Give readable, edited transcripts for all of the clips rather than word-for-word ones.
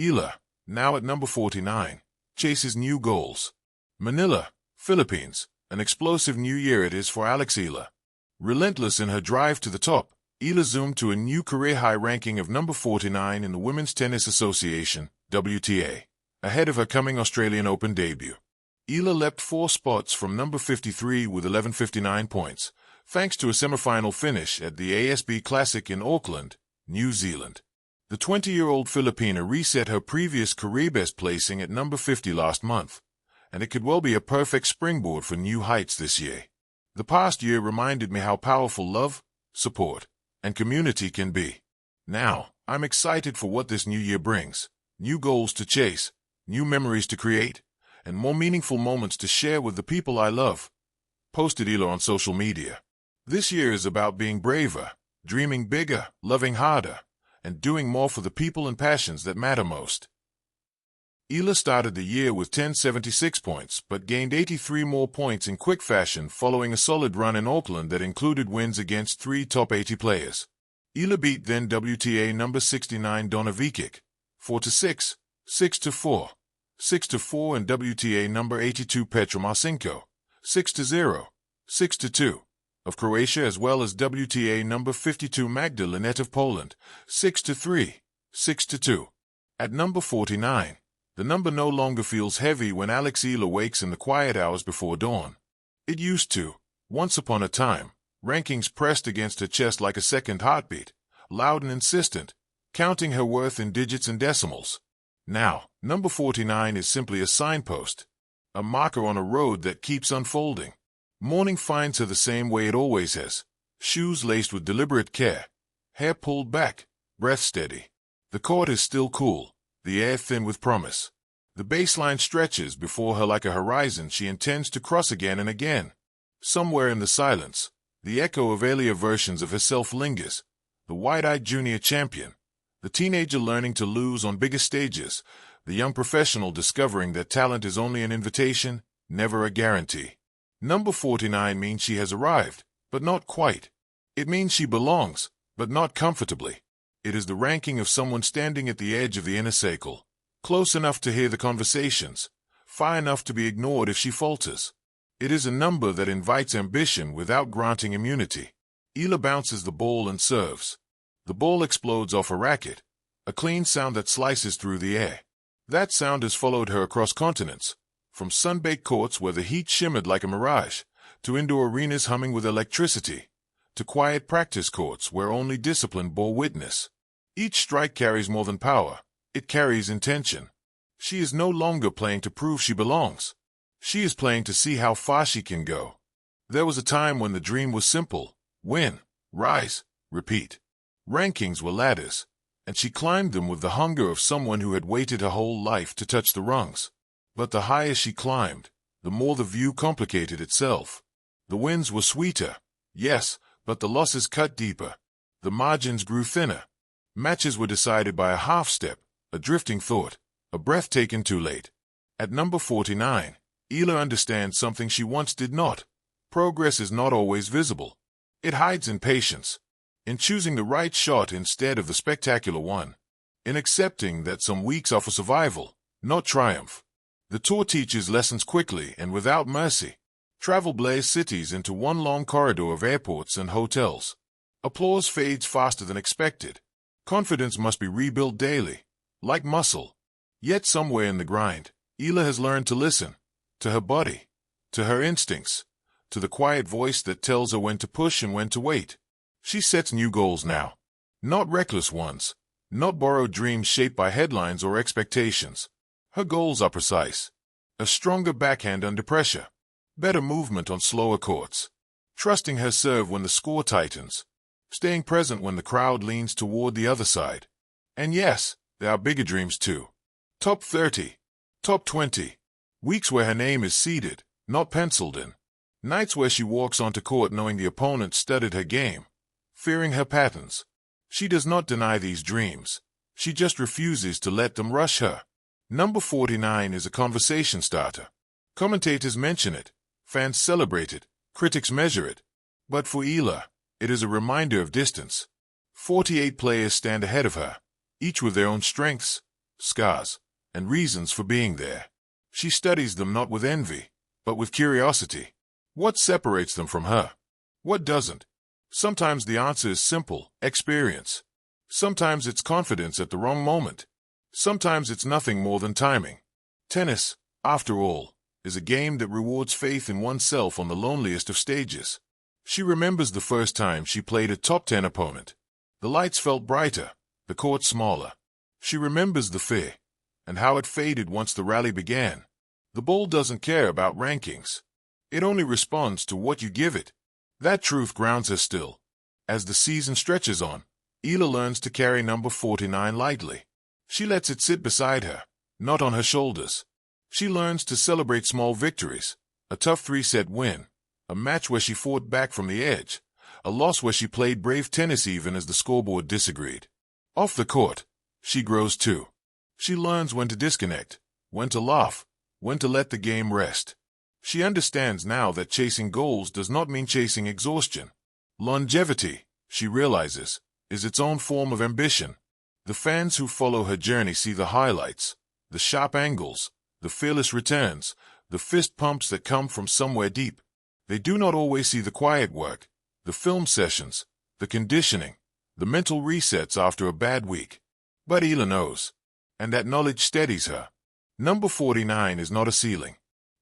Eala, now at number 49, chases new goals. Manila, Philippines, an explosive new year it is for Eala. Relentless in her drive to the top, Eala zoomed to a new career-high ranking of number 49 in the Women's Tennis Association, WTA, ahead of her coming Australian Open debut. Eala leapt 4 spots from number 53 with 1159 points, thanks to a semifinal finish at the ASB Classic in Auckland, New Zealand. The 20-year-old Filipina reset her previous career best placing at number 50 last month, and it could well be a perfect springboard for new heights this year. The past year reminded me how powerful love, support, and community can be. Now, I'm excited for what this new year brings. New goals to chase, new memories to create, and more meaningful moments to share with the people I love. Posted Eala on social media. This year is about being braver, dreaming bigger, loving harder, and doing more for the people and passions that matter most. Eala started the year with 1076 points, but gained 83 more points in quick fashion following a solid run in Auckland that included wins against 3 top 80 players. Eala beat then WTA number 69 Donna Vekic, 4-6, 6-4, 6-4, and WTA number 82 Petra Marcinko, 6-0, 6-2, of Croatia, as well as WTA number 52 Magda Linette of Poland, 6-3, 6-2. At number 49, the number no longer feels heavy when Eala wakes in the quiet hours before dawn. It used to, once upon a time, rankings pressed against her chest like a second heartbeat, loud and insistent, counting her worth in digits and decimals. Now, number 49 is simply a signpost, a marker on a road that keeps unfolding. Morning finds her the same way it always has, shoes laced with deliberate care, hair pulled back, breath steady. The court is still cool, the air thin with promise. The baseline stretches before her like a horizon she intends to cross again and again. Somewhere in the silence, the echo of earlier versions of herself lingers, the wide-eyed junior champion, the teenager learning to lose on bigger stages, the young professional discovering that talent is only an invitation, never a guarantee. Number 49 means she has arrived, but not quite. It means she belongs, but not comfortably. It is the ranking of someone standing at the edge of the inner circle, close enough to hear the conversations, far enough to be ignored if she falters. It is a number that invites ambition without granting immunity. Eala bounces the ball and serves. The ball explodes off a racket, a clean sound that slices through the air. That sound has followed her across continents, from sun-baked courts where the heat shimmered like a mirage, to indoor arenas humming with electricity, to quiet practice courts where only discipline bore witness. Each strike carries more than power. It carries intention. She is no longer playing to prove she belongs. She is playing to see how far she can go. There was a time when the dream was simple: win, rise, repeat. Rankings were ladders, and she climbed them with the hunger of someone who had waited her whole life to touch the rungs. But the higher she climbed, the more the view complicated itself. The wins were sweeter, yes, but the losses cut deeper. The margins grew thinner. Matches were decided by a half-step, a drifting thought, a breath taken too late. At number 49, Eala understands something she once did not. Progress is not always visible. It hides in patience, in choosing the right shot instead of the spectacular one, in accepting that some weeks are for survival, not triumph. The tour teaches lessons quickly and without mercy. Travel blurs cities into one long corridor of airports and hotels. Applause fades faster than expected. Confidence must be rebuilt daily, like muscle. Yet somewhere in the grind, Eala has learned to listen, to her body, to her instincts, to the quiet voice that tells her when to push and when to wait. She sets new goals now. Not reckless ones, not borrowed dreams shaped by headlines or expectations. Her goals are precise. A stronger backhand under pressure. Better movement on slower courts. Trusting her serve when the score tightens. Staying present when the crowd leans toward the other side. And yes, there are bigger dreams too. Top 30. Top 20. Weeks where her name is seeded, not penciled in. Nights where she walks onto court knowing the opponent studied her game, fearing her patterns. She does not deny these dreams. She just refuses to let them rush her. Number 49 is a conversation starter. Commentators mention it, fans celebrate it, critics measure it. But for Eala, it is a reminder of distance. 48 players stand ahead of her, each with their own strengths, scars, and reasons for being there. She studies them not with envy, but with curiosity. What separates them from her? What doesn't? Sometimes the answer is simple: experience. Sometimes it's confidence at the wrong moment. Sometimes it's nothing more than timing. Tennis, after all, is a game that rewards faith in oneself on the loneliest of stages. She remembers the first time she played a top 10 opponent. The lights felt brighter, the court smaller. She remembers the fear, and how it faded once the rally began. The ball doesn't care about rankings. It only responds to what you give it. That truth grounds her still. As the season stretches on, Eala learns to carry number 49 lightly. She lets it sit beside her, not on her shoulders. She learns to celebrate small victories: a tough 3-set win, a match where she fought back from the edge, a loss where she played brave tennis even as the scoreboard disagreed. Off the court, she grows too. She learns when to disconnect, when to laugh, when to let the game rest. She understands now that chasing goals does not mean chasing exhaustion. Longevity, she realizes, is its own form of ambition. The fans who follow her journey see the highlights, the sharp angles, the fearless returns, the fist pumps that come from somewhere deep. They do not always see the quiet work, the film sessions, the conditioning, the mental resets after a bad week. But Eala knows, and that knowledge steadies her. Number 49 is not a ceiling.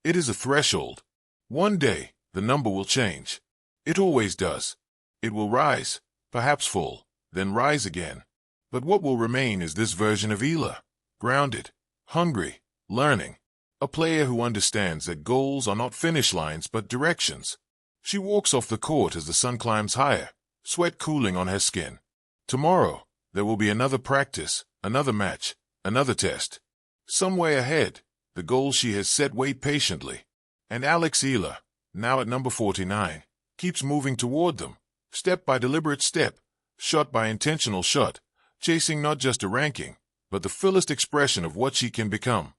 It is a threshold. One day, the number will change. It always does. It will rise, perhaps fall, then rise again. But what will remain is this version of Eala, grounded, hungry, learning. A player who understands that goals are not finish lines but directions. She walks off the court as the sun climbs higher, sweat cooling on her skin. Tomorrow, there will be another practice, another match, another test. Some way ahead, the goals she has set wait patiently. And Eala, now at number 49, keeps moving toward them, step by deliberate step, shot by intentional shot, chasing not just a ranking, but the fullest expression of what she can become.